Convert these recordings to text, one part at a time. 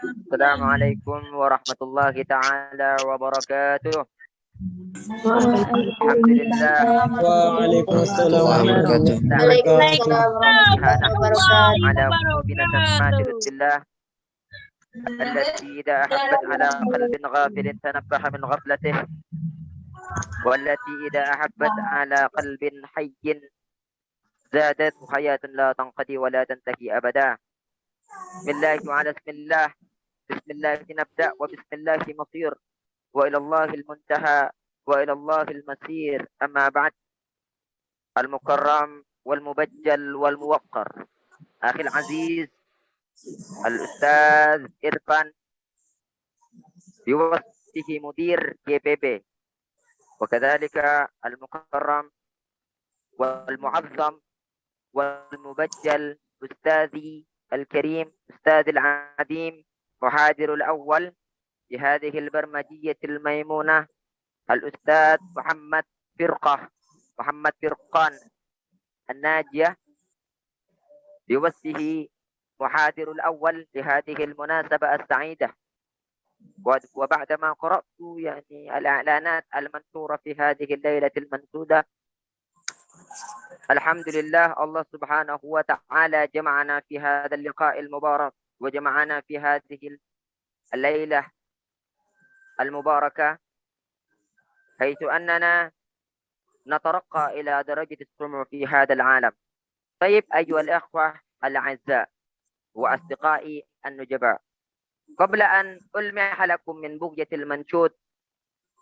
Assalamualaikum warahmatullahi ta'ala wabarakatuh. Alhamdulillah. Waalaikumsalam warahmatullahi wabarakatuh. Ala qulubina sammatin billah. التي إذا أحبت على قلب غافل تنبه من غفلته والتي إذا أحبت على قلب حي زادت حياة لا تنقضي ولا تنتهي أبدا. بسم الله وعلى اسم الله، بسم الله نبدأ وبسم الله مصير وإلى الله المنتهى وإلى الله المسير. أما بعد، المكرم والمبجل والموقر أخي العزيز الأستاذ إرفان بوصفه مدير KPB، وكذلك المكرم والمعظم والمبجل أستاذي الكريم أستاذ العظيم محاضر الأول في هذه البرمجية الميمونة الأستاذ محمد فرقان الناجية بوصفه محاضر الأول لهذه المناسبة السعيدة. وبعدما قرأت يعني الإعلانات المنشورة في هذه الليلة المنشودة، الحمد لله الله سبحانه وتعالى جمعنا في هذا اللقاء المبارك وجمعنا في هذه الليلة المباركة، حيث أننا نترقى إلى درجة السمو في هذا العالم. طيب أيها الأخوة الأعزاء وأصدقائي النجباء، قبل أن ألمح لكم من بغية المنشود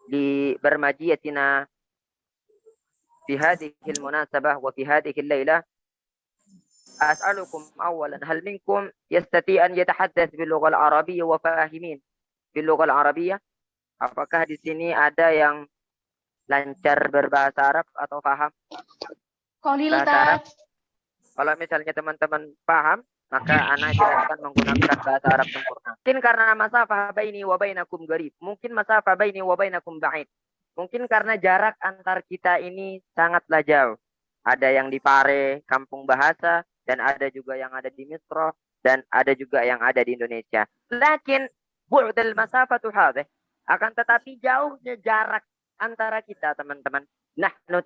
لبرمجيتنا في هذه المناسبة وفي هذه الليلة، أسألكم أولا، هل منكم يستطيع أن يتحدث باللغة العربية وفاهمين باللغة العربية؟ Apakah di sini ada yang lancar berbahasa Arab atau paham bahasa Arab? Kalau misalnya teman-teman paham, maka ana silakan menggunakan bahasa Arab sempurna. Mungkin karena masafah baini wa bainakum gharib, mungkin masafah baini wa bainakum ba'id. Mungkin karena jarak antar kita ini sangatlah jauh. Ada yang di Pare, kampung bahasa, dan ada juga yang ada di Misra, dan ada juga yang ada di Indonesia. Lakin bu'dal masafatu hadhihi, akan tetapi jauhnya jarak antara kita, teman-teman. Nahnu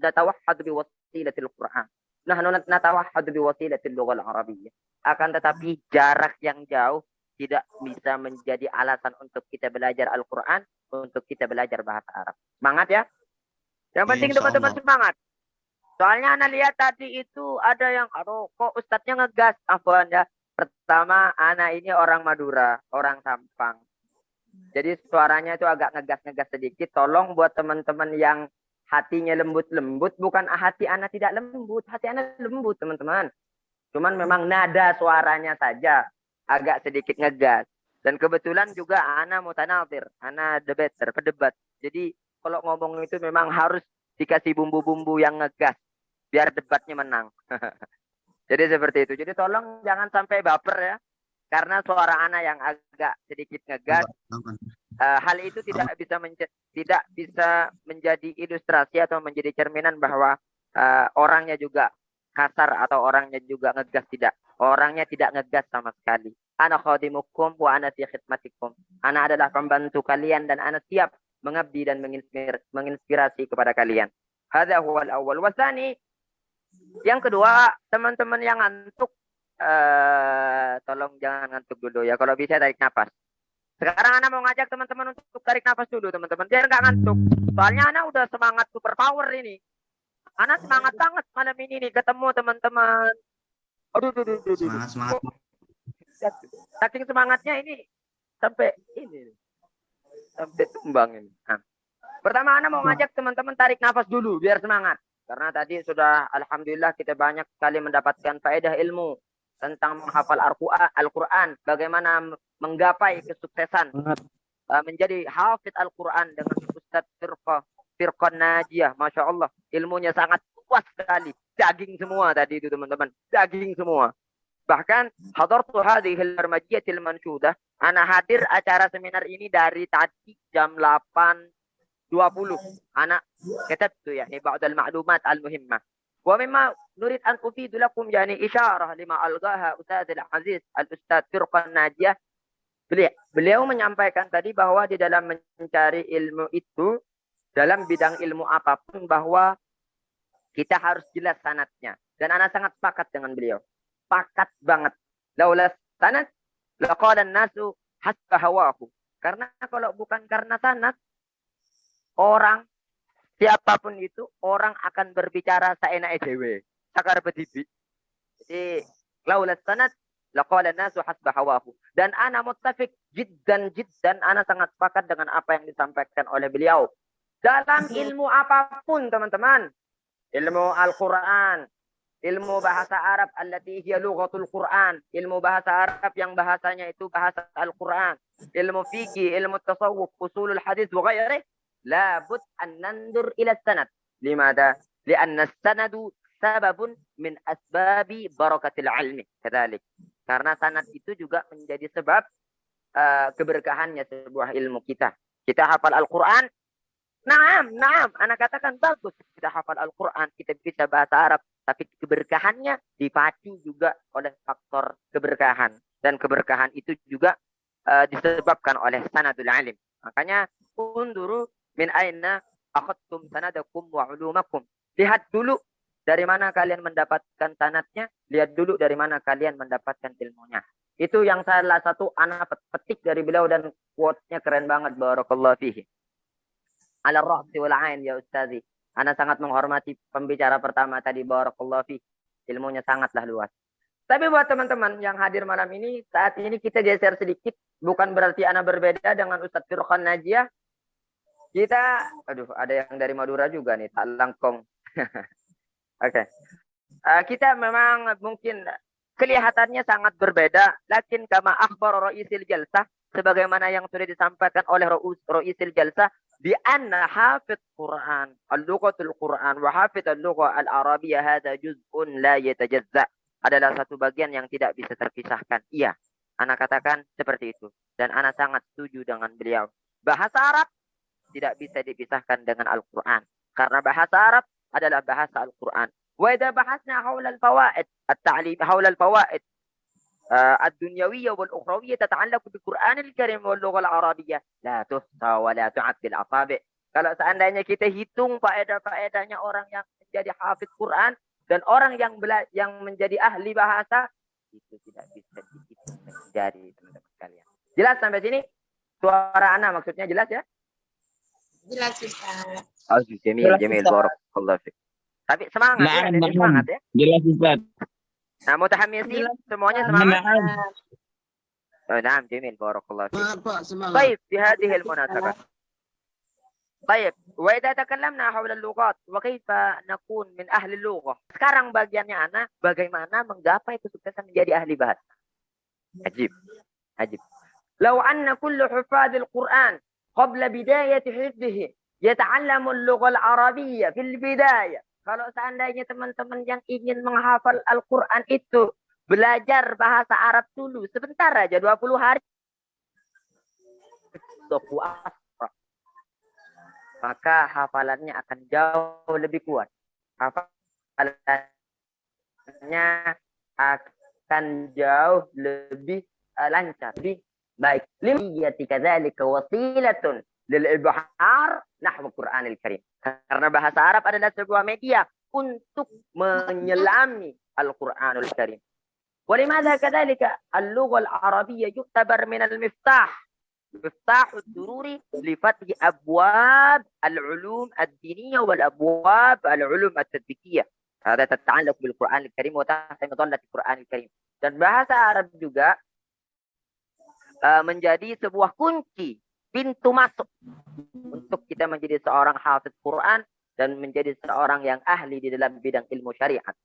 natawahhadu biwasilatil Qur'an. Nahnu natawahhadu biwasilatil lughal arabiyyah. Akan tetapi jarak yang jauh tidak bisa menjadi alasan untuk kita belajar Al-Quran, untuk kita belajar bahasa Arab. Semangat ya. Yang penting teman-teman semangat. Soalnya Ana lihat tadi itu ada yang, aduh kok ustadznya ngegas. Afwan ya. Pertama, Ana ini orang Madura, orang Sampang. Jadi suaranya itu agak ngegas-ngegas sedikit. Tolong buat teman-teman yang hatinya lembut-lembut, bukan hati Ana tidak lembut, hati Ana lembut teman-teman. Cuman memang nada suaranya saja agak sedikit ngegas. Dan kebetulan juga Ana mutanazir, Ana debater, pedebat. Jadi kalau ngomong itu memang harus dikasih bumbu-bumbu yang ngegas biar debatnya menang. Jadi seperti itu. Jadi tolong jangan sampai baper ya. Karena suara Ana yang agak sedikit ngegas, hal itu tidak bisa menjadi ilustrasi atau menjadi cerminan bahwa orangnya juga kasar atau orangnya juga ngegas, tidak. Orangnya tidak ngegas sama sekali. Ana khadimukum wa ana fi khidmatikum. Ana adalah pembantu kalian dan ana siap mengabdi dan menginspirasi kepada kalian. Hadza huwal awwal. Wasani, yang kedua, teman-teman yang ngantuk, tolong jangan ngantuk dulu ya. Kalau bisa tarik nafas. Sekarang Ana mau ngajak teman-teman untuk tarik nafas dulu teman-teman. Biar nggak ngantuk. Soalnya Ana udah semangat super power ini. Ana semangat banget malam ini nih ketemu teman-teman. Aduh. Semangat. Saking semangatnya ini sampai ini. Sampai tumbang ini. Nah. Pertama Ana mau ngajak teman-teman tarik nafas dulu biar semangat. Karena tadi sudah alhamdulillah kita banyak sekali mendapatkan faedah ilmu tentang menghafal Al-Quran, bagaimana menggapai kesuksesan menjadi hafid Al-Quran dengan Ustaz Firqan Najiyah. Masya Allah, ilmunya sangat puas sekali, daging semua tadi itu teman-teman, daging semua. Bahkan hadartu hadhil barmajiyatil manshudah, ana hadir acara seminar ini dari tadi jam 8.20. Ana katabtu yani ba'dal ma'lumat al-muhimmah. Wa mimma nurid an ufidu lakum yani isyarah lima algaha Ustadzul Aziz Al-Ustadz Firqan Najiyah. Beliau menyampaikan tadi bahwa di dalam mencari ilmu itu, dalam bidang ilmu apapun, bahwa kita harus jelas sanadnya. Dan ana sangat sepakat dengan beliau. Sepakat banget. Laulas sanad, laqala nasu hasba hawahu. Karena kalau bukan karena sanad, orang, siapapun itu, orang akan berbicara seenak dewe. Sakar bedibi. Jadi, laulas sanad, laqala nasu hasba hawahu. Dan ana muttafiq jiddan, ana sangat sepakat dengan apa yang disampaikan oleh beliau. Dalam ilmu apapun, teman-teman. Ilmu Al-Quran, ilmu bahasa Arab allati hiya lughatul Quran, ilmu bahasa Arab yang bahasanya itu bahasa Al-Quran, ilmu fikih, ilmu tasawuf, usulul hadis wa ghairih, labud an nandur ila sanad. Limada? Lianna sanadu sababun min asbabi barakatil ilmi. Kadalik. Karena sanad itu juga menjadi sebab keberkahannya sebuah ilmu kita. Kita hafal Al-Quran, Naam. Anak katakan bagus. Kita hafal Al-Quran, kita bisa bahasa Arab. Tapi keberkahannya dipacu juga oleh faktor keberkahan. Dan keberkahan itu juga disebabkan oleh sanadul alim. Makanya, unduru min aina akhadtum sanadakum wa ulumakum. Lihat dulu dari mana kalian mendapatkan sanadnya. Lihat dulu dari mana kalian mendapatkan ilmunya. Itu yang salah satu anak petik dari beliau dan quote-nya keren banget. Barakallahu fihi. Ala ra'si wal 'ain ya Ustazi. Ana sangat menghormati pembicara pertama tadi, barakallahu fi. Ilmunya sangatlah luas. Tapi buat teman-teman yang hadir malam ini, saat ini kita geser sedikit, bukan berarti ana berbeda dengan Ustaz Firqan Najiyah. Kita, ada yang dari Madura juga nih, tak langkong. Oke. Kita memang mungkin kelihatannya sangat berbeda, lakin kama akhbar Ra'isil Jalsah, sebagaimana yang sudah disampaikan oleh Ra'isil Jalsah, di anna hafidh Quran, al-lughatul Quran, wa hafidh al-lugha al-arabiyah, hadha juz'un la yatajazza. Adalah satu bagian yang tidak bisa terpisahkan. Iya, ana katakan seperti itu. Dan ana sangat setuju dengan beliau. Bahasa Arab tidak bisa dipisahkan dengan Al-Quran. Karena bahasa Arab adalah bahasa Al-Quran. Wa idza bahasna haula al-fawaid, at-ta'lim haula al-fawaid الدنيوية والأخروية تتعلق بالقرآن الكريم واللغة العربية لا تحصى ولا تعد بالأصابع. Kalau seandainya kita hitung faedah-faedahnya orang yang menjadi hafidh Quran dan orang yang menjadi ahli bahasa, itu tidak bisa dihitung menjadi, teman-teman sekalian. Jelas sampai sini? Suara anak maksudnya jelas ya? Jelas, Ustaz. Jamil, barakallahu fiik. Tapi semangat ya, ada semangat ya. Jelas, Ustaz. Nah, mutahamisin semuanya semangat. Naam, jamil, barakallahu fiik. طيب في هذه المناسبة. طيب, وإذا تكلمنا حول اللغات وكيف نكون من أهل اللغة. Sekarang bagiannya ana, bagaimana menggapai kesuksesan menjadi ahli bahasa. Ajib. لو أن كل حفاظ القرآن قبل بداية حفظه يتعلم اللغة العربية في البداية. Kalau seandainya teman-teman yang ingin menghafal Al-Quran itu belajar bahasa Arab dulu sebentar aja, 20 hari, maka hafalannya akan jauh lebih kuat. Hafalannya akan jauh lebih lancar, lebih baik. Limiyati kadzalika wasilatun lil ibhar nahwu Qur'anil Karim. Karena bahasa Arab adalah sebuah media untuk menyelami Al-Quranul Karim. ولماذا كذلك اللغة العربية يعتبر من المفتاح الضروري لفتح أبواب العلوم الدينية والأبواب العلوم التطبيقية. هذا تتعلق بالقرآن الكريم وتحت مظلة القرآن الكريم. Dan bahasa Arab juga menjadi sebuah kunci, pintu masuk untuk kita menjadi seorang hafidh Quran dan menjadi seorang yang ahli di dalam bidang ilmu syariat.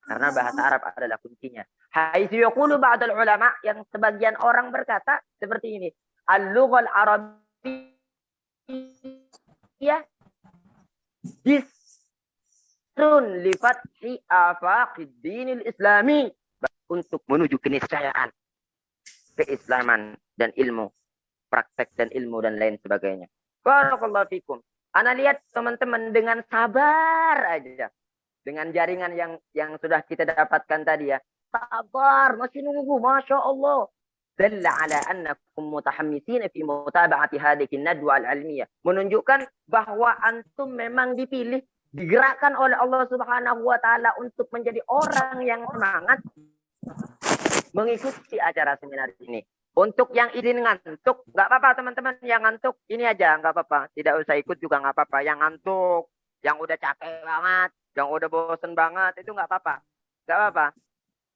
Karena bahasa Arab adalah kuncinya. Haitsu yaqulu ba'd al-ulama, yang sebagian orang berkata seperti ini. Al-lugha al-arabiyyah jisrun li fathi afaqid dinil islami, untuk menuju keniscayaan keislaman dan ilmu, praktek dan ilmu dan lain sebagainya. Barakallahu fikum. Ana lihat teman-teman dengan sabar aja. dengan jaringan yang sudah kita dapatkan tadi ya. Sabar, masih nunggu, Masya Allah. Dalla ala annakum mutahammisina fi mutaba'ati hadhihi an-nadwa al-ilmiyah. Menunjukkan bahwa antum memang dipilih, digerakkan oleh Allah Subhanahu wa taala untuk menjadi orang yang semangat mengikuti acara seminar ini. Untuk yang izin ngantuk, nggak apa-apa teman-teman. Yang ngantuk, ini aja, nggak apa-apa. Tidak usah ikut juga nggak apa-apa. Yang ngantuk, yang udah capek banget, yang udah bosen banget, itu nggak apa-apa. Nggak apa-apa.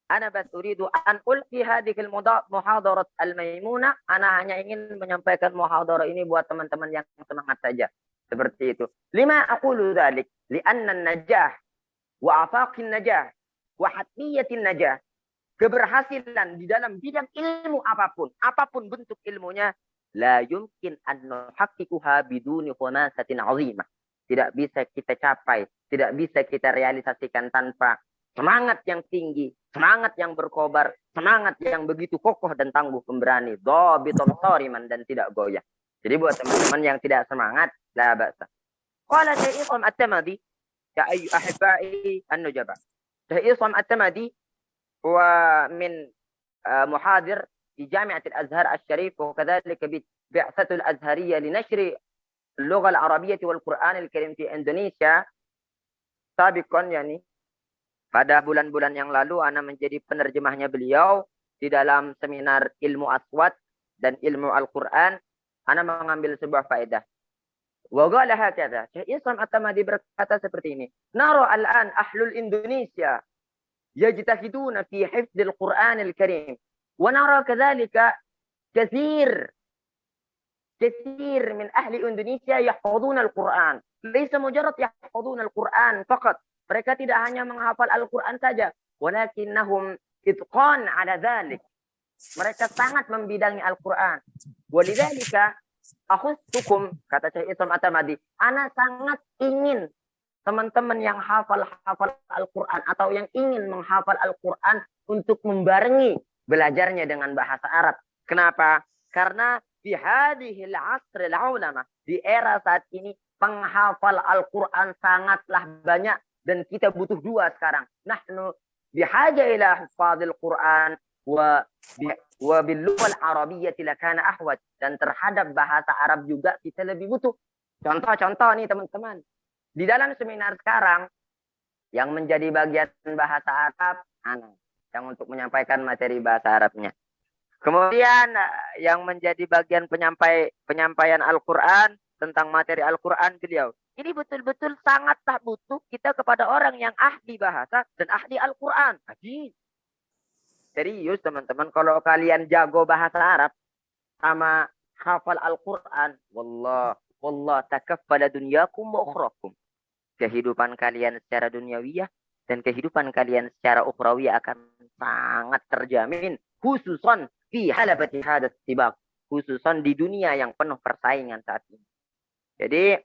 Ana bas uridu an ulqi hadhihi al-muhadarat al-maimunah. Ana hanya ingin menyampaikan muhadarah ini buat teman-teman yang semangat saja. Seperti itu. Lima aqulu dzalik, li'anna an-najah wa afaqin najah wa hatmiyatin najah. Keberhasilan di dalam bidang ilmu apapun bentuk ilmunya, la yumkin an nuhaqqiquha biduni khamasatin 'azimah. Tidak bisa kita capai, tidak bisa kita realisasikan tanpa semangat yang tinggi, semangat yang berkobar, semangat yang begitu kokoh dan tangguh pemberani, dhabitan sariman dan tidak goyah. Jadi buat teman-teman yang tidak semangat, la ba'sa. Qala Syekh Isam At-Tamadi, ya ahibbai an-nujaba. Syekh Isam At-Tamadi ومن محاضر في جامعة الأزهر الشريف وكذلك بعثة الأزهرية لنشر اللغة العربية والقرآن الكريم في إندونيسيا سابقا يعني pada bulan-bulan yang lalu ana menjadi penerjemahnya beliau di dalam seminar ilmu aswat dan ilmu Al-Quran. Ana mengambil sebuah faedah. Wa qala hakadha, Syekh Isam At-Tamadi berkata seperti ini. Nara al-an ahlul Indonesia يجتهدون في حفظ القرآن الكريم ونرى كذلك كثير من أهل إندونيسيا يحفظون القرآن ليس مجرد يحفظون القرآن فقط. Mereka tidak hanya menghafal Al-Quran saja, walakinnahum itqan ala dhalik. Mereka sangat membidangi Al-Quran. Walidzalika akhustukum, kata Syekh Isam At-Tamadi, ana sangat ingin teman-teman yang hafal Al-Quran atau yang ingin menghafal Al-Quran untuk membarengi belajarnya dengan bahasa Arab. Kenapa? Karena di hadhil asr al-ulama, di era saat ini penghafal Al-Quran sangatlah banyak dan kita butuh dua sekarang. Nahnu bihaja ila hifadhil Quran wa bil lughah al-arabiyyah lakana ahwaj, dan terhadap bahasa Arab juga kita lebih butuh. Contoh-contoh nih teman-teman. Di dalam seminar sekarang, yang menjadi bagian bahasa Arab, yang untuk menyampaikan materi bahasa Arabnya. Kemudian yang menjadi bagian penyampaian Al-Quran, tentang materi Al-Quran beliau. Ini betul-betul sangatlah butuh kita kepada orang yang ahli bahasa dan ahli Al-Quran. Serius teman-teman, kalau kalian jago bahasa Arab, sama hafal Al-Quran, wallah takaffala dunyakum wa ukhrakum. Kehidupan kalian secara duniawiyah dan kehidupan kalian secara ukhrawiyah akan sangat terjamin, khususan fi halabati hadas tibaq, khususan di dunia yang penuh persaingan saat ini. Jadi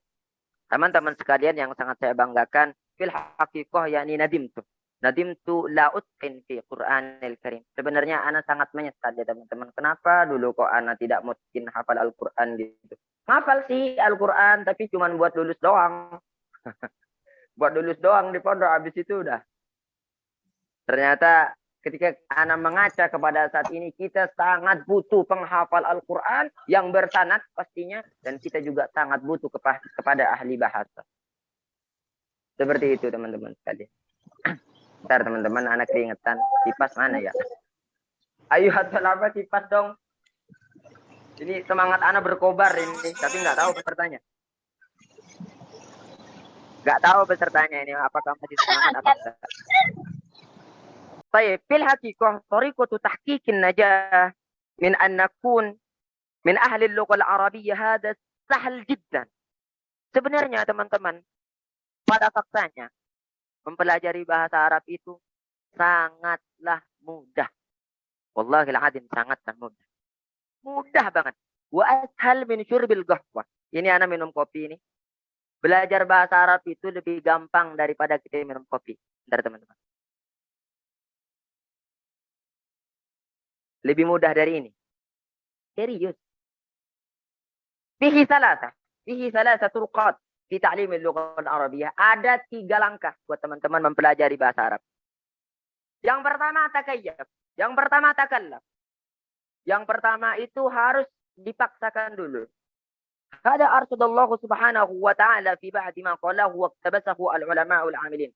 teman-teman sekalian yang sangat saya banggakan, fil haqiqah yakni nadimtu la utqin fi Qur'anil Karim. Sebenarnya ana sangat menyesal ya teman-teman. Kenapa dulu kok ana tidak mungkin hafal Al-Qur'an gitu. Hafal sih Al-Qur'an tapi cuma buat lulus doang. Buat lulus doang di pondok, habis itu udah. Ternyata ketika ana mengaca kepada saat ini, kita sangat butuh penghafal Al-Quran yang bersanad pastinya, dan kita juga sangat butuh kepada ahli bahasa. Seperti itu teman-teman sekalian. Bentar teman-teman, anak keringetan. Kipas mana ya? Ayo hasil apa kipas dong. Ini semangat anak berkobar ini, tapi nggak tahu pesertanya. Nggak tahu pesertanya ini apakah masih semangat apa enggak. Baik, fil haqiqah tariqatu tahqiqin najah min an nakun min ahli al-lughah al-arabiyyah hada sahal jiddan. Sebenarnya teman-teman, pada faktanya mempelajari bahasa Arab itu sangatlah mudah. Wallahil azim, sangatlah mudah. Mudah banget. Wa ashal min syurbil qahwah. Ini ana minum kopi ini. Belajar bahasa Arab itu lebih gampang daripada kita minum kopi. Bentar teman-teman. Lebih mudah dari ini. Serius. Fihi salasa turuqat fi ta'limil lughah al-arabiyyah. Ada 3 langkah buat teman-teman mempelajari bahasa Arab. Yang pertama takayyaf, yang pertama takallaf. Yang pertama itu harus dipaksakan dulu. Hada arsadallahu subhanahu wa ta'ala fi ba'di ma qalahu wa iktabasahu al-ulama'ul 'amilin.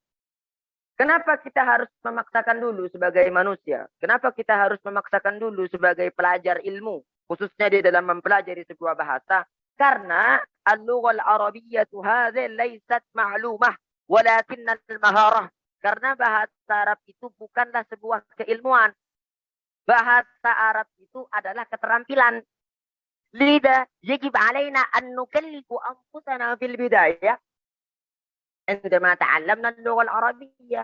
Kenapa kita harus memaksakan dulu sebagai manusia? Kenapa kita harus memaksakan dulu sebagai pelajar ilmu? Khususnya di dalam mempelajari sebuah bahasa. Karena al-lughah al-arabiyyatu hadhihi laysat ma'lumah walakinna al-maharah. Karena bahasa Arab itu bukanlah sebuah keilmuan. Bahasa Arab itu adalah keterampilan. Lida yajib alaina an nukallifu anfusana fil bidayah. Indama ta'allamna al-lughah al-arabiyyah.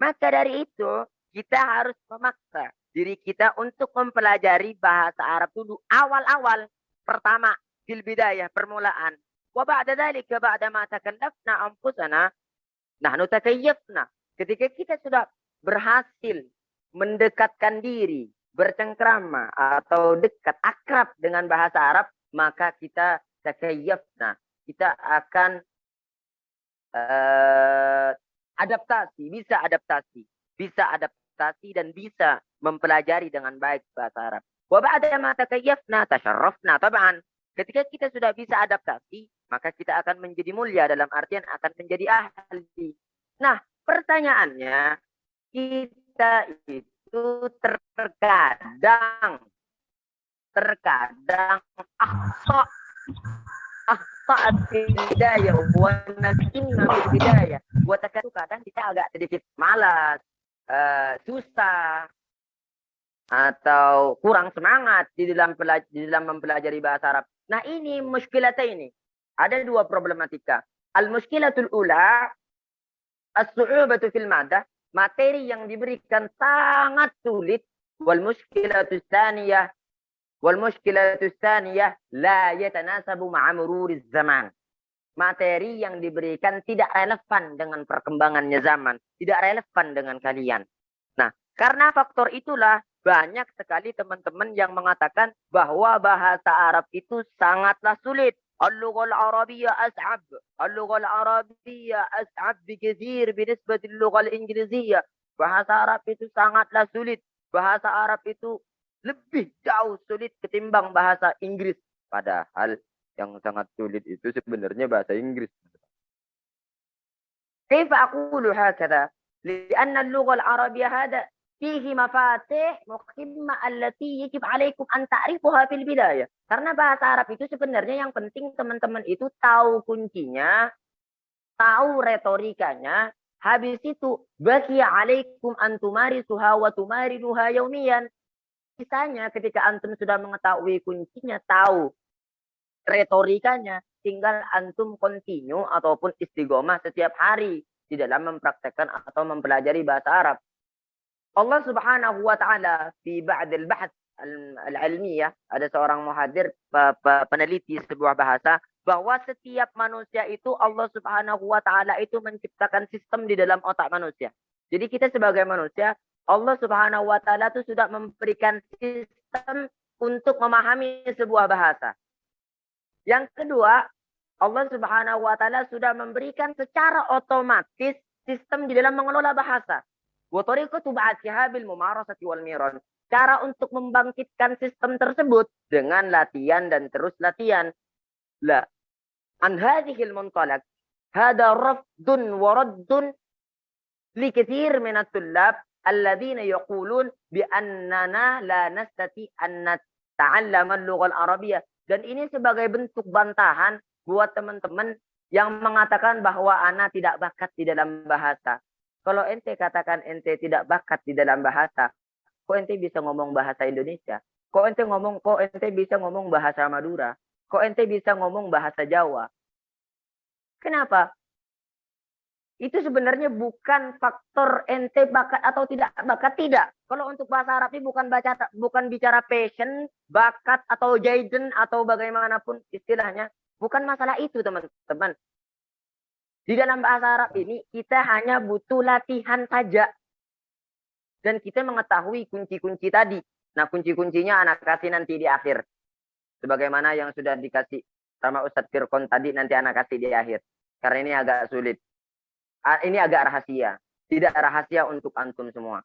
Maka dari itu, kita harus memaksa diri kita untuk mempelajari bahasa Arab dulu awal-awal. Pertama, fil bidayah, permulaan. Wa ba'da dhalika ba'da ma takallafna anfusana, nahnu takayyafna. Ketika kita sudah berhasil mendekatkan diri, bercengkrama atau dekat akrab dengan bahasa Arab, maka kita takayyafna. Kita akan adaptasi dan bisa mempelajari dengan baik bahasa Arab. Wa ba'da ma takayyafna tasharrafna tab'an. Ketika kita sudah bisa adaptasi, maka kita akan menjadi mulia, dalam artian akan menjadi ahli. Nah, pertanyaannya, kita itu terkadang akhta fil bidayah wa nasinna fil bidayah. Kadang kita agak sedikit malas, susah, atau kurang semangat di dalam mempelajari bahasa Arab. Nah, ini muskilata ini. Ada 2 problematika. Al-muskilatul ula, as-su'ubatu fil madah, materi yang diberikan sangat sulit. Wal muskilatus tsaniyah la yatanasabu ma'a mururiz zaman. Materi yang diberikan tidak relevan dengan perkembangannya zaman, tidak relevan dengan kalian. Nah, karena faktor itulah banyak sekali teman-teman yang mengatakan bahwa bahasa Arab itu sangatlah sulit. Al-lughah al-arabiyyah as'ab. Al-lughah al-arabiyyah as'ab bikatsir binisbati al-lughah al-ingliziyah. Bahasa Arab itu sangatlah sulit. Bahasa Arab itu lebih jauh sulit ketimbang bahasa Inggris. Padahal yang sangat sulit itu sebenarnya bahasa Inggris. Kaifa aqulu hakadha? Lianna al-lughah al-arabiyyah hada fihi mafatih muhimma allati yajib alaikum an ta'rifuha fil bidayah. Karena bahasa Arab itu sebenarnya yang penting teman-teman itu tahu kuncinya, tahu retorikanya. Habis itu baqiya alaikum an tumarisuha wa tumariduha yaumiyan. Sisanya ketika antum sudah mengetahui kuncinya, tahu retorikanya, tinggal antum continue ataupun istiqomah setiap hari di dalam mempraktekkan atau mempelajari bahasa Arab. Allah Subhanahu wa taala fi ba'd al-bahth al-ilmiyah, ada seorang muhadir, peneliti sebuah bahasa, bahwa setiap manusia itu Allah Subhanahu wa taala itu menciptakan sistem di dalam otak manusia. Jadi kita sebagai manusia, Allah Subhanahu wa taala itu sudah memberikan sistem untuk memahami sebuah bahasa. Yang kedua, Allah Subhanahu wa taala sudah memberikan secara otomatis sistem di dalam mengelola bahasa. Wa tariqatu ba'athiha bil mumarasati wal miran. Cara untuk membangkitkan sistem tersebut dengan latihan dan terus latihan. La an hadhil muntalaq hada rafdun wa raddun li katsir min at-tullab alladzina yaqulun bi annana la nastati an nata'allama al-lughah al-arabiyyah. Dan ini sebagai bentuk bantahan buat teman-teman yang mengatakan bahwa ana tidak bakat di dalam bahasa. Kalau ente katakan ente tidak bakat di dalam bahasa, kok ente bisa ngomong bahasa Indonesia? Kok ente bisa ngomong bahasa Madura? Kok ente bisa ngomong bahasa Jawa? Kenapa? Itu sebenarnya bukan faktor ente bakat atau tidak bakat, tidak. Kalau untuk bahasa Arab ini bukan bicara passion, bakat atau jaiden atau bagaimanapun istilahnya, bukan masalah itu teman-teman. Di dalam bahasa Arab ini kita hanya butuh latihan saja. Dan kita mengetahui kunci-kunci tadi. Nah, kunci-kuncinya anak kasih nanti di akhir. Sebagaimana yang sudah dikasih sama Ustadz Firkon tadi, nanti anak kasih di akhir. Karena ini agak sulit. Ini agak rahasia. Tidak rahasia untuk antum semua.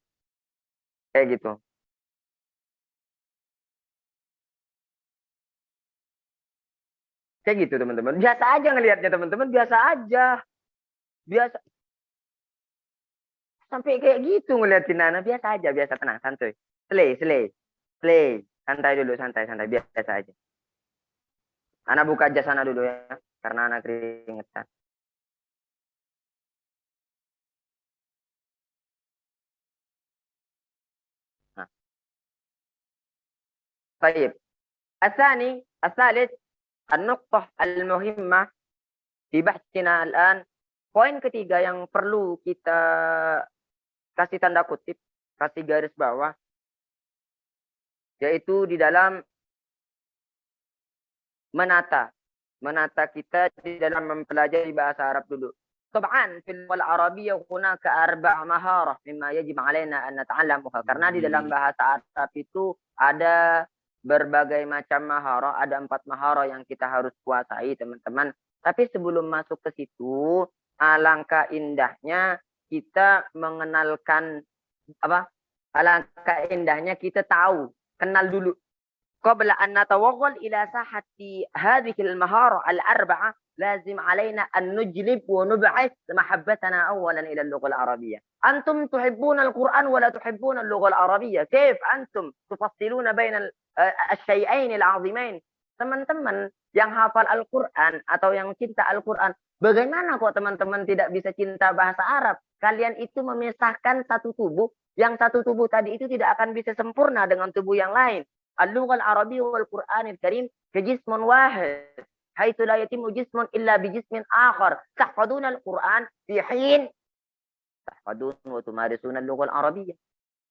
Kayak gitu. Kayak gitu teman-teman. Biasa aja ngelihatnya teman-teman. Biasa aja. Biasa. Sampai kayak gitu ngeliatin anak. Biasa aja. Biasa, tenang. Santuy. Slay. Santai dulu. Santai. Biasa aja. Anak buka aja sana dulu ya. Karena anak keringetan. Nah. Baik. الثالث النقطة المهمة في بحثنا الآن. Poin ketiga yang perlu kita kasih tanda kutip, kasih garis bawah, yaitu di dalam menata kita di dalam mempelajari bahasa Arab dulu. طبعا في اللغة العربية هناك 4 مهارة مما يجب علينا أن نتعلمها. Karena di dalam bahasa Arab itu ada berbagai macam maharah, ada 4 maharah yang kita harus kuasai teman-teman. Tapi sebelum masuk ke situ, alangkah indahnya kita mengenalkan alangkah indahnya kita tahu, kenal dulu. Qabla an natawaggal ila sahati hadhihi al-maharah al-4 لازم علينا أن نجلب ونبعث محبتنا أولا إلى اللغة العربية. أنتم تحبون القرآن ولا تحبون اللغة العربية. كيف أنتم تفصلون بين الشيئين العظيمين؟ Teman-teman yang hafal Al-Quran atau yang cinta Al-Quran, bagaimana kok teman-teman tidak bisa cinta bahasa Arab? Kalian itu memisahkan satu tubuh, yang satu tubuh tadi itu tidak akan bisa sempurna dengan tubuh yang lain. Al-Lughah Al-Arabiyyah wal-Qur'an Al-Karim kajismun wahid. حيث لا يتم جسم إلا بجسم آخر تحفظون القرآن في حين تحفظون وتمارسون اللغة العربية.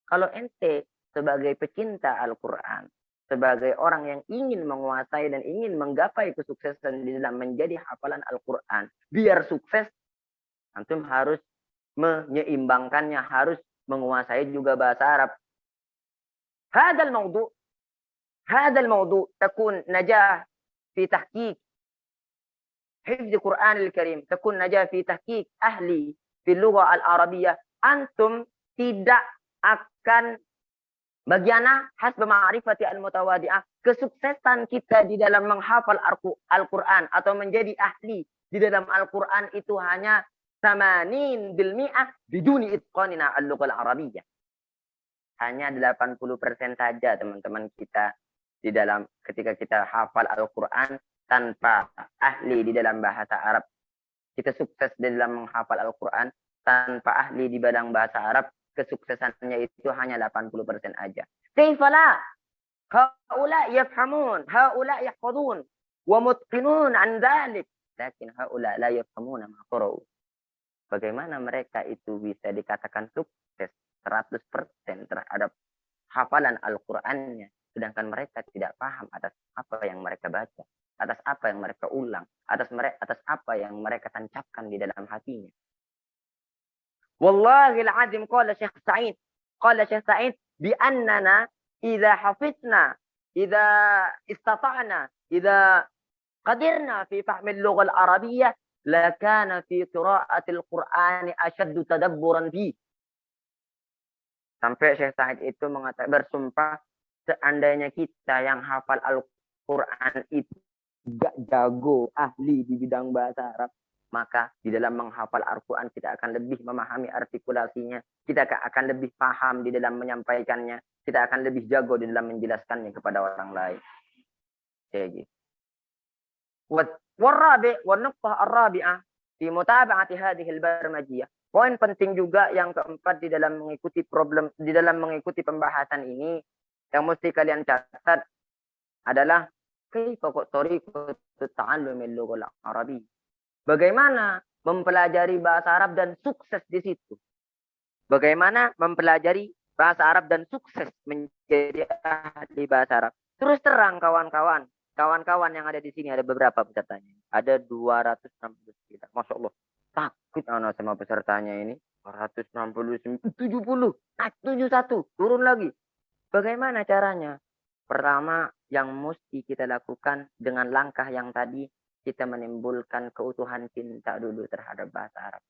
Kalau ente sebagai pecinta Al-Quran, sebagai orang yang ingin menguasai dan ingin menggapai kesuksesan di dalam menjadi hafalan Al-Quran, biar sukses, antum harus menyeimbangkannya, harus menguasai juga bahasa Arab. هذا الموضوع تكون نجاح في تحقيق حفظ القرآن الكريم، تكون نجاة في تحقيق أهلي في اللغة العربية. أنتم tidak akan bagiana hasba ma'rifati al-mutawadi'ah. Kesuksesan kita di dalam menghafal Al-Quran atau menjadi ahli di dalam Al-Quran itu hanya 80% biduni itqanina al-lughah al-arabiyyah. Hanya 80% saja teman-teman kita di dalam ketika kita hafal Al-Quran tanpa ahli di dalam bahasa Arab. Kita sukses di dalam menghafal Al-Quran tanpa ahli di bidang bahasa Arab, kesuksesannya itu hanya 80% aja. Kaifala? Haula yafhamun, haula yahfazun, wa mutqinun an dhalik. Lakin haula la yafhamuna ma qara'u. Bagaimana mereka itu bisa dikatakan sukses 100% terhadap hafalan Al-Qur'annya, sedangkan mereka tidak paham atas apa yang mereka baca, atas apa yang mereka ulang, atas apa yang mereka tancapkan di dalam hatinya. Wallahi al-azim qala Syekh Sa'id bi annana idza hafizna, idza istata'na, idza qadirna fi fahmi al-lugha al-arabiyyah la kana fi qira'ati al-Qur'an ashaddu tadabburan fi. Sampai Syekh Sa'id itu mengatakan, bersumpah, seandainya kita yang hafal Al-Quran itu gak jago, ahli di bidang bahasa Arab, maka di dalam menghafal Al-Quran kita akan lebih memahami artikulasinya, kita akan lebih paham di dalam menyampaikannya, kita akan lebih jago di dalam menjelaskannya kepada orang lain. Kayak gitu. والنقطة الرابعة في متابعة هذه البرمجية. Poin penting juga yang keempat di dalam mengikuti pembahasan ini yang mesti kalian catat adalah bagaimana mempelajari bahasa Arab dan sukses di situ. Bagaimana mempelajari bahasa Arab dan sukses menjadi ahli bahasa Arab. Terus terang kawan-kawan yang ada di sini ada beberapa pesertanya. Ada 269. Masya Allah. Takut anak sama pesertanya ini. 269, 70, 71, turun lagi. Bagaimana caranya? Pertama, yang mesti kita lakukan dengan langkah yang tadi, kita menimbulkan keutuhan cinta dulu terhadap bahasa Arab.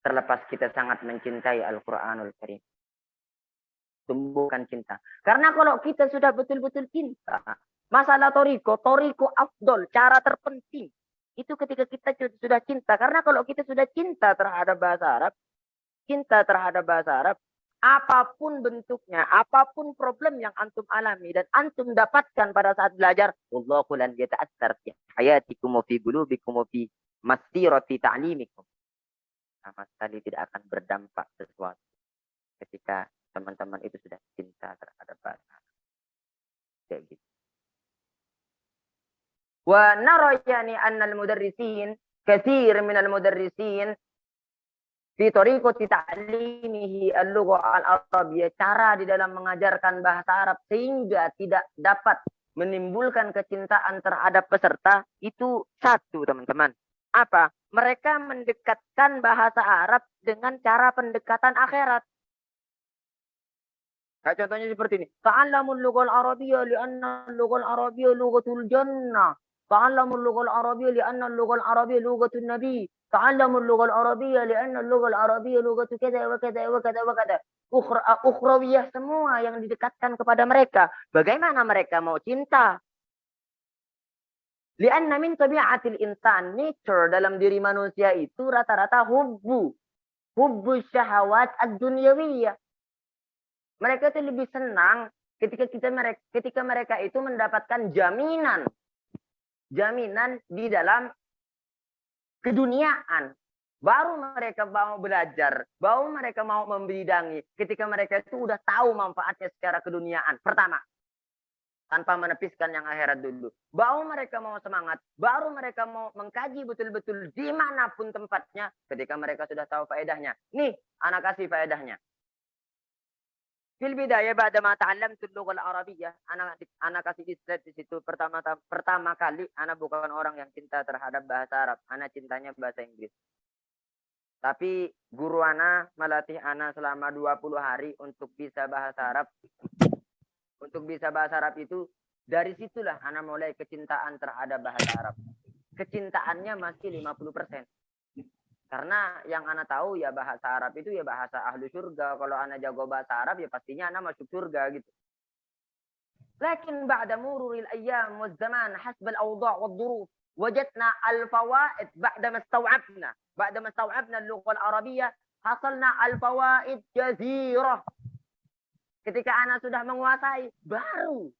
Terlepas kita sangat mencintai Al-Quranul Karim. Tumbuhkan cinta. Karena kalau kita sudah betul-betul cinta, masalah toriko afdol, cara terpenting. Itu ketika kita sudah cinta. Karena kalau kita sudah cinta terhadap bahasa Arab, apapun bentuknya, apapun problem yang antum alami dan antum dapatkan pada saat belajar, wallahu lan yata'athar fi hayatikum wa fi qulubikum wa fi masirati ta'limikum. Sama sekali tidak akan berdampak sesuatu ketika teman-teman itu sudah cinta terhadap bahasa Arab. Kayak gitu. Wa nara yani anna al-mudarrisin, katsir min al-mudarrisin fi tariqati ta'limihi al-lugha al-arabiyyah, cara di dalam mengajarkan bahasa Arab sehingga tidak dapat menimbulkan kecintaan terhadap peserta itu satu, teman-teman. Apa? Mereka mendekatkan bahasa Arab dengan cara pendekatan akhirat. Kayak contohnya seperti ini. Ta'allamul lughal arabiyyah li'anna lughal arabiyyah lughatul jannah. Ta'allamul lughal arabiyyah li'anna lughal arabiyyah lughatun nabi. Ta'allamul lughal arabiyyah li'anna lughal arabiyyah lughatu kadza wa kadza wa kadza wa kadza. Ukhrawiyah semua yang didekatkan kepada mereka. Bagaimana mereka mau cinta? Li'anna min tabi'atil insan, nature dalam diri manusia itu rata-rata hubbu syahawat ad-dunyawiyah. Mereka itu lebih senang ketika mereka itu mendapatkan jaminan di dalam keduniaan. Baru mereka mau belajar, baru mereka mau membidangi ketika mereka itu udah tahu manfaatnya secara keduniaan. Pertama, tanpa menepiskan yang akhirat dulu. Baru mereka mau semangat, baru mereka mau mengkaji betul-betul dimanapun tempatnya ketika mereka sudah tahu faedahnya. Nih, anak kasih faedahnya. Fil bidayah ba'da ma ta'allamtu al-lugha al-arabiyyah, anak kasih slide di situ pertama kali anak bukan orang yang cinta terhadap bahasa Arab, anak cintanya bahasa Inggris. Tapi guru anak melatih anak selama 20 hari untuk bisa bahasa Arab. Untuk bisa bahasa Arab itu dari situlah anak mulai kecintaan terhadap bahasa Arab. Kecintaannya masih 50%. Karena yang anak tahu ya bahasa Arab itu ya bahasa ahli surga. Kalau anak jago bahasa Arab ya pastinya anak masuk surga gitu. Lakin ba'da mururil ayyam waz zaman hasb al-awda' wad-duruf wajadna al-fawaid ba'da ma staw'abna al-lugha al-arabiyyah hasalna al-fawaid jazirah. Ketika anak sudah menguasai baru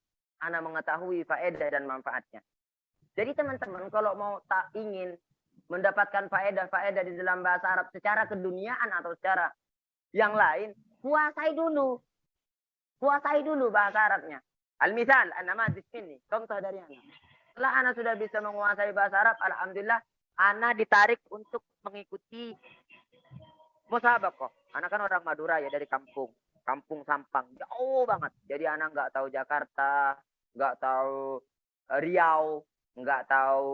anak mengetahui faedah dan manfaatnya. Jadi teman-teman kalau mau ingin mendapatkan faedah di dalam bahasa Arab secara keduniaan atau secara yang lain, kuasai dulu bahasa Arabnya. Al-misal, anak di sini, contoh dari anak. Setelah anak sudah bisa menguasai bahasa Arab, alhamdulillah, anak ditarik untuk mengikuti musabaqah. Anak kan orang Madura ya, dari kampung Sampang, jauh banget. Jadi anak nggak tahu Jakarta, nggak tahu Riau, nggak tahu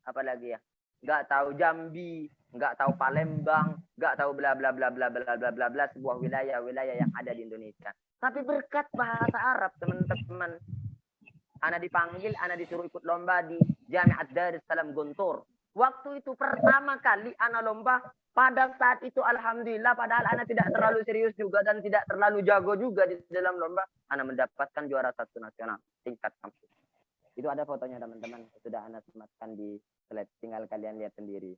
apa lagi ya, nggak tahu Jambi, nggak tahu Palembang, nggak tahu bla bla bla bla bla bla bla bla sebuah wilayah yang ada di Indonesia. Tapi berkat bahasa Arab teman-teman, anak dipanggil, anak disuruh ikut lomba di Jami'at Darussalam Guntur. Waktu itu pertama kali anak lomba, pada saat itu alhamdulillah, padahal anak tidak terlalu serius juga dan tidak terlalu jago juga di dalam lomba, anak mendapatkan juara 1 nasional tingkat kampus. Itu ada fotonya teman-teman, sudah anak sematkan di slide, tinggal kalian lihat sendiri.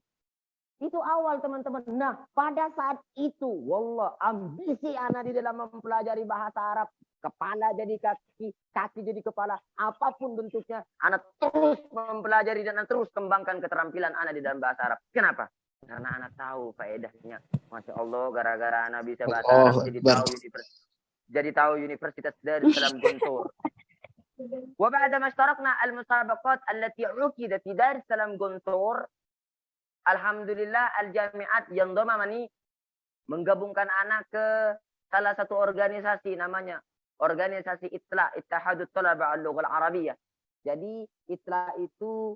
Itu awal teman-teman. Nah, pada saat itu, wallah, ambisi anak di dalam mempelajari bahasa Arab, kepala jadi kaki, kaki jadi kepala, apapun bentuknya, anak terus mempelajari dan anak terus kembangkan keterampilan anak di dalam bahasa Arab. Kenapa? Karena anak tahu faedahnya. Masya Allah, gara-gara anak bisa bahasa Arab, jadi tahu Universitas Darussalam Guntur. وبعد ما اشتركنا المسابقات التي عقدت في دار السلام guntur, alhamdulillah al-jami'at yang domamani menggabungkan anak ke salah satu organisasi, namanya organisasi ITLA, Ittihadut Thalaba al-Lugha al-Arabiyyah. Jadi ITLA itu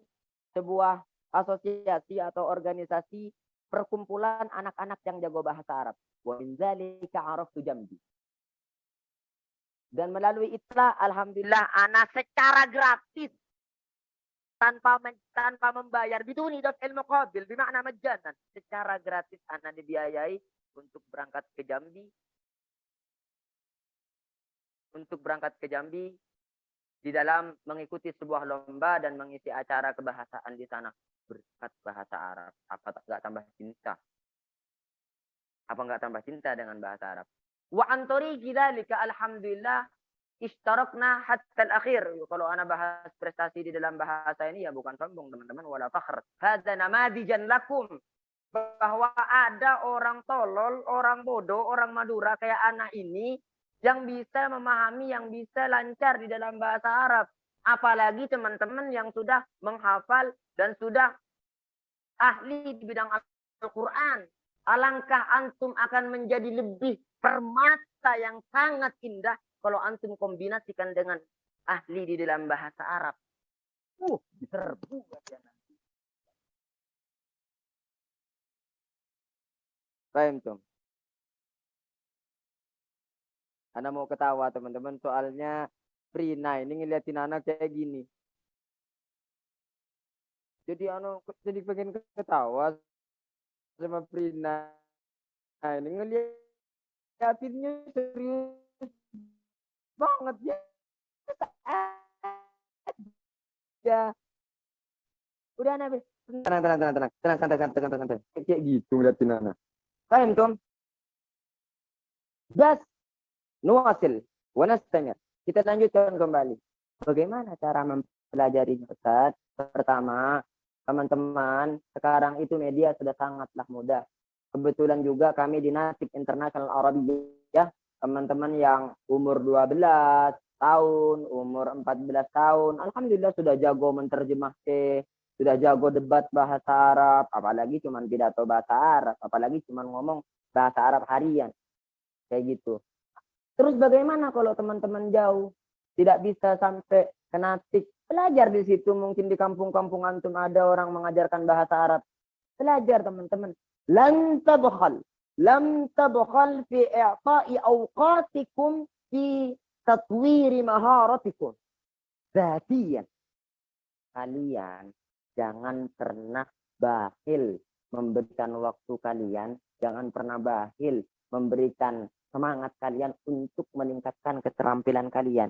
sebuah asosiasi atau organisasi perkumpulan anak-anak yang jago bahasa Arab. Wa min dzalika araftu jambi. Dan melalui ITLA, alhamdulillah, anak secara gratis tanpa membayar biduni daf'il muqabil bermakna majanan, secara gratis ana dibiayai untuk berangkat ke Jambi di dalam mengikuti sebuah lomba dan mengisi acara kebahasaan di sana berkat bahasa Arab. Apa enggak tambah cinta? Apa enggak tambah cinta dengan bahasa Arab? Wa antori dzalika alhamdulillah ishtarakna hatta al-akhir. Kalau ana bahas prestasi di dalam bahasa ini ya bukan sombong teman-teman, wala fakhr. Hadza namadijan lakum, bahwa ada orang tolol, orang bodoh, orang Madura kayak anak ini yang bisa memahami, yang bisa lancar di dalam bahasa Arab. Apalagi teman-teman yang sudah menghafal dan sudah ahli di bidang Al-Quran. Alangkah antum akan menjadi lebih permata yang sangat indah kalau antum kombinasikan dengan ahli di dalam bahasa Arab. Diserbu ya nanti. Paham tuh? Anda mau ketawa teman-teman, soalnya Prina ini ngeliatin anak kayak gini. Jadi jadi pengen ketawa sama Prina. Nah, ini ngeliatinnya serius banget ya. Ya. Udah Nabi. Tenang. Kayak gitu ngeliatin anak. Paham tuh? Bas. Nuasil wa nastamir. Kita lanjutkan kembali. Bagaimana cara mempelajarinya, Ustaz? Pertama, teman-teman, sekarang itu media sudah sangatlah mudah. Kebetulan juga kami di Nasib International Arabiyah, teman-teman yang umur 12 tahun, umur 14 tahun, alhamdulillah sudah jago menerjemah, sudah jago debat bahasa Arab, apalagi cuman pidato bahasa Arab, apalagi cuman ngomong bahasa Arab harian. Kayak gitu. Terus bagaimana kalau teman-teman jauh, tidak bisa sampai ke Nasik? Belajar di situ, mungkin di kampung-kampung antum ada orang mengajarkan bahasa Arab. Belajar teman-teman. Lam tabkhal fi i'ta'i awqatikum fi tatwiri maharatikum. Zatiyan. Kalian jangan pernah bakhil memberikan waktu kalian, jangan pernah bakhil memberikan semangat kalian untuk meningkatkan keterampilan kalian.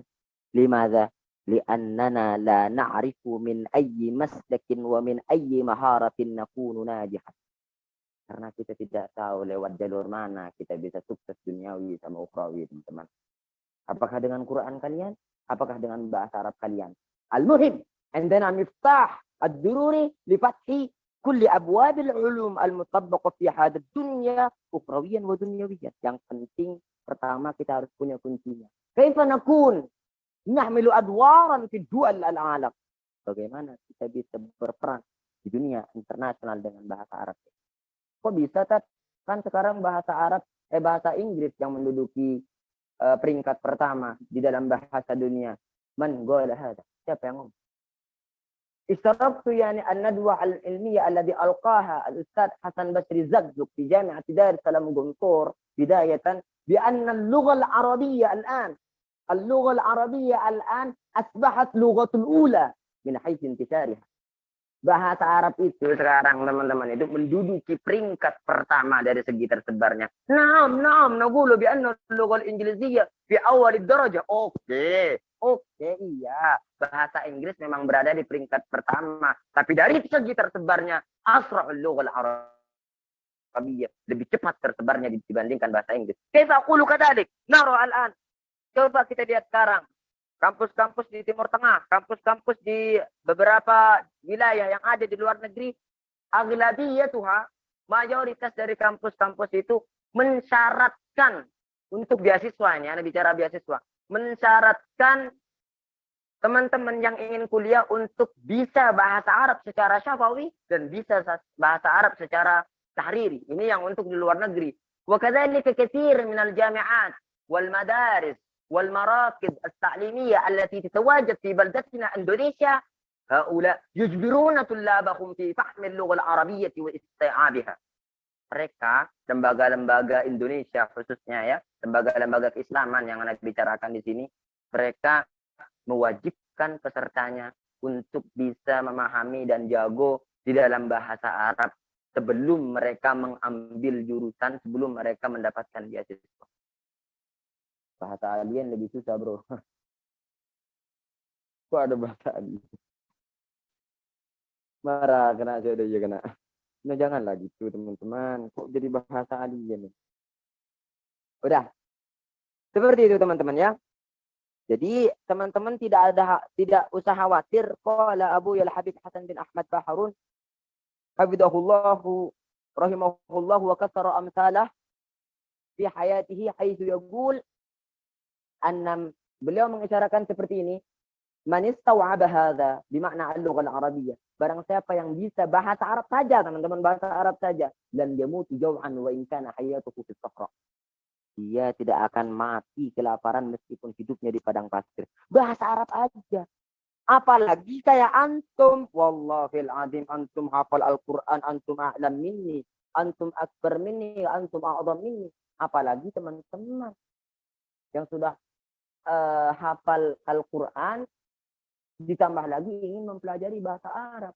Limadha? Li'annana la na'rifu min ayyi maslakin wa min ayyi maharatin nakunu najihan. Karena kita tidak tahu lewat jalur mana kita bisa sukses duniawi sama ukhrawi, teman-teman. Apakah dengan Quran kalian? Apakah dengan bahasa Arab kalian? Al-muhim, عندنا مفتاح الضروري لفتح كل أبواب العلوم المطبقة في هذه الدنيا أخرويا ودنيويا. Yang penting pertama kita harus punya kuncinya. كيف نكون نحمل أدوارا في الدول العالم. Bagaimana kita bisa berperan di dunia internasional dengan bahasa Arab? Kok bisa, Tat? Kan sekarang bahasa Arab, bahasa Inggris yang menduduki peringkat pertama di dalam bahasa dunia. Man qala hada? Siapa yang ngomong? اشتركت يعني الندوة العلمية الذي ألقاها الأستاذ حسن بشري زقزق في جامعة دار السلام قنطور بداية بأن اللغة العربية الآن أصبحت لغة الأولى من حيث انتشارها. Bahasa Arab itu sekarang teman-teman itu menduduki peringkat pertama dari segi tersebarnya. Naam, naqulu bi anna al-lugha al-ingliziyya fi awal ad-darajah. Oke, iya. Bahasa Inggris memang berada di peringkat pertama, tapi dari segi tersebarnya asra'ul lugha al-arabiyyah, lebih cepat tersebarnya dibandingkan bahasa Inggris. Kaifa aqulu kadzalik? Nara al-an. Coba kita lihat sekarang. Kampus-kampus di Timur Tengah, kampus-kampus di beberapa wilayah yang ada di luar negeri, aghlabiyatuha, mayoritas dari kampus-kampus itu mensyaratkan untuk beasiswanya, Anda bicara beasiswa, mensyaratkan teman-teman yang ingin kuliah untuk bisa bahasa Arab secara syafawi dan bisa bahasa Arab secara tahriri. Ini yang untuk di luar negeri. Wa kadzalika katsir minal jami'at wal madaris والمراكز التعليمية التي تتواجد في بلدتنا إندونيسيا هؤلاء يجبرون طلابهم في فهم اللغة العربية واستيعابها. Mereka, lembaga-lembaga Indonesia khususnya ya, lembaga-lembaga keislaman yang Anda bicarakan di sini, mereka mewajibkan pesertanya untuk bisa memahami dan jago di dalam bahasa Arab sebelum mereka mengambil jurusan, sebelum mereka mendapatkan beasiswa. Bahasa alien lebih susah, bro. Kok ada bahasa alien? Marah, kena saya udah kena. Nah, janganlah gitu, teman-teman. Kok jadi bahasa alien? Udah. Seperti itu, teman-teman ya. Jadi, teman-teman tidak usah khawatir. Qala Abu Habib Hasan bin Ahmad Baharun Habibullahu rahimahullah wa kasara amsalah fi hayatihi haitsu yaqul annam, beliau mengisyaratkan seperti ini, man istaw'aba hadza bimakna al-lughah al-arabiyyah, barang siapa yang bisa bahasa Arab saja, teman-teman, bahasa Arab saja, lam yamutu jaw'an wa in kana hayatuhu fi sahra, dia tidak akan mati kelaparan meskipun hidupnya di padang pasir. Bahasa Arab aja. Apalagi kayak antum, wallahil azim, antum hafal Al-Quran, antum a'lam minni, antum akbar minni, antum a'zam minni. Apalagi teman-teman yang sudah hafal Al-Quran, ditambah lagi ingin mempelajari bahasa Arab.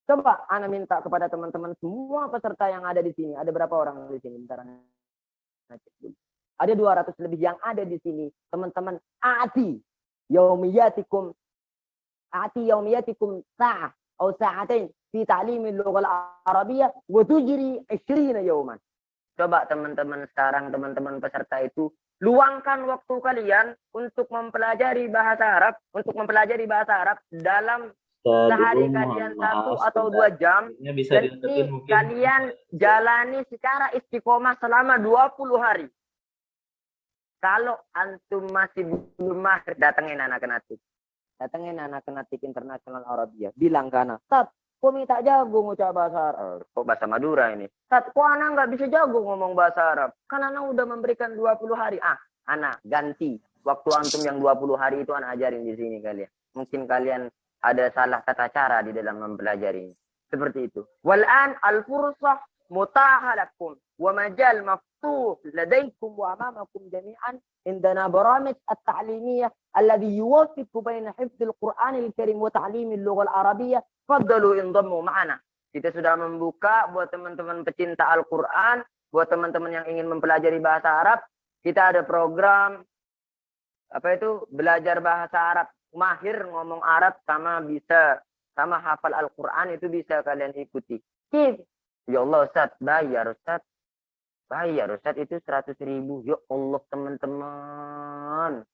Coba ana minta kepada teman-teman semua peserta yang ada di sini. Ada berapa orang di sini? Bentar, ada 200 lebih yang ada di sini. Teman-teman, ati yaumiyatikum sa'ah atau sa'atain fi ta'limil lughal arabiyyah wa tujri 20 yawman. Coba teman-teman sekarang, teman-teman peserta itu luangkan waktu kalian untuk mempelajari bahasa Arab dalam sehari kalian 1 atau 2 jam. Dan ini kalian jalani secara istiqomah selama 20 hari. Kalau antum masih belum mahir, datengin anak kenatik. Datengin anak kenatik internasional Arabia. Bilang ke anak, Tat, kok minta jago ngucap bahasa Arab? Kok bahasa Madura ini? Tat, kok anak nggak bisa jago ngomong bahasa Arab? Kan anak udah memberikan 20 hari. Anak ganti. Waktu antum yang 20 hari itu anak ajarin di sini kalian. Mungkin kalian ada salah tata cara di dalam mempelajarinya. Seperti itu. Wal'an al-fursah mutahalakum wa majal maftuh ladaikum wa amamakum jami'an indana baramij at-ta'limiyah alladhi yuwaffiqu baina hifdzil Qur'anil Karim wa ta'limil lughal arabiyyah. Faddalu indammu ma'ana. Kita sudah membuka buat teman-teman pecinta Al-Qur'an, buat teman-teman yang ingin mempelajari bahasa Arab, kita ada program belajar bahasa Arab, mahir ngomong Arab sama hafal Al-Quran, itu bisa kalian ikuti. Ya Allah Ustaz, bayar Ustaz itu 100.000. Ya Allah teman-teman,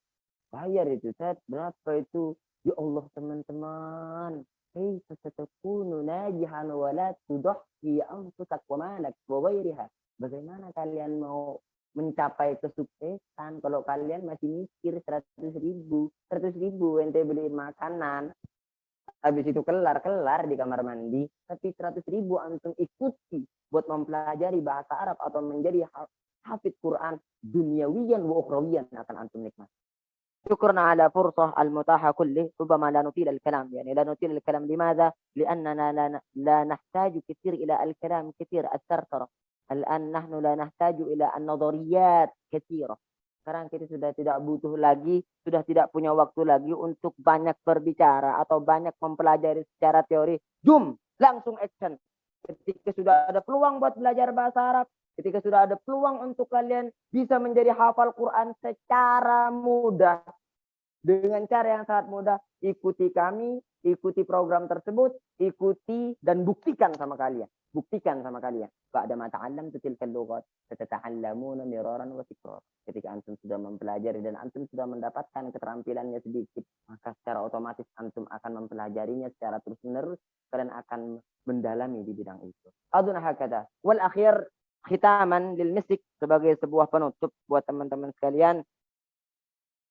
bayar itu Ustaz, berapa itu? Ya Allah teman-teman, kaifa satakunu najihan wa la tudahhi anfusak wa malak wa ghairiha. Bagaimana kalian mau mencapai kesuksesan kalau kalian masih mikir 100.000 ente beli makanan, habis itu kelar di kamar mandi, tapi 100.000 antum ikuti buat mempelajari bahasa Arab atau menjadi hafid Quran duniawiyan wa ukhrawiyan akan antum nikmat. شكرنا على فرصة المتاحة كله. ربما لا نطيل الكلام، يعني لا نطيل الكلام. لماذا؟ لأننا لا نحتاج كثير إلى الكلام كثير الثرثرة. الآن نحن لا نحتاج إلى النظريات كثيرة. Sekarang kita sudah tidak butuh lagi, sudah tidak punya waktu lagi untuk banyak berbicara atau banyak mempelajari secara teori. Jum, langsung action. Ketika sudah ada peluang buat belajar bahasa Arab, ketika sudah ada peluang untuk kalian bisa menjadi hafal Quran secara mudah, dengan cara yang sangat mudah, ikuti kami, ikuti program tersebut, ikuti dan buktikan sama kalian. Ba'da ma ta'allamtu tilkal lughat satata'allamuna miraran wa tikrar. Ketika antum sudah mempelajari dan antum sudah mendapatkan keterampilannya sedikit, maka secara otomatis antum akan mempelajarinya secara terus-menerus. Kalian akan mendalami di bidang itu. Aduna hakada. Wal akhir khitaman lil misik, sebagai sebuah penutup buat teman-teman sekalian.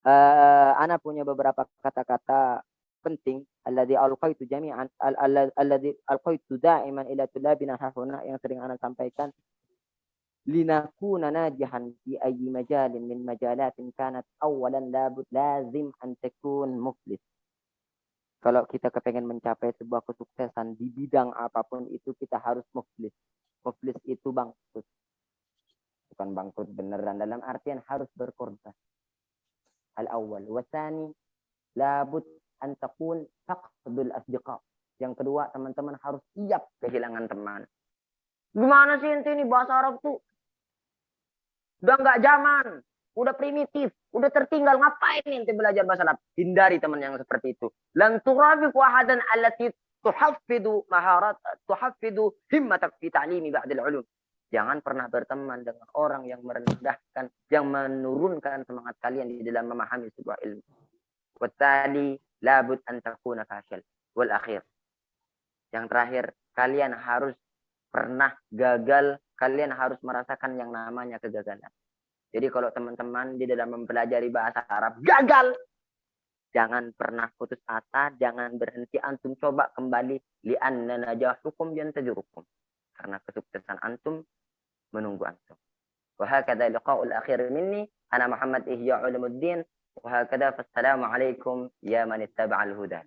Ana punya beberapa kata-kata penting alladzi alqaitu jami'an alladzi alqaitu da'iman ila tulabina hahuna, yang sering ana sampaikan. Linakuna najihan fi ayyi majalin min majalatin kanat awalan lazim an takun muflis. Kalau kita kepengen mencapai sebuah kesuksesan di bidang apapun itu, kita harus muflis. Muflis itu bangkrut. Bukan bangkrut beneran, dalam artian harus berkorban. Al-awwal wasani labud an takun faqdul asdiqa. Yang kedua, teman-teman harus siap kehilangan teman. Gimana sih ente ini bahasa Arab tuh? Udah nggak zaman, udah primitif, udah tertinggal. Ngapain ente belajar bahasa Arab? Hindari teman yang seperti itu. Lan turabiqu ahadan allati tuhaffidu maharat, tuhaffidu himmatak fi ta'limi ba'dil ulum. Jangan pernah berteman dengan orang yang merendahkan, yang menurunkan semangat kalian di dalam memahami sebuah ilmu. Wattali labud an takuna fashil. Wal akhir. Yang terakhir, kalian harus pernah gagal, kalian harus merasakan yang namanya kegagalan. Jadi kalau teman-teman di dalam mempelajari bahasa Arab gagal, jangan pernah putus asa, jangan berhenti, antum coba kembali. Li'anna najahukum yantazirukum. Karena kesuksesan antum menunggu antum. Wahakadha liqa'ul akhir minni, ana Muhammad Ihya Ulumuddin, wahakadha fassalamu alaikum ya man ittaba'al huda.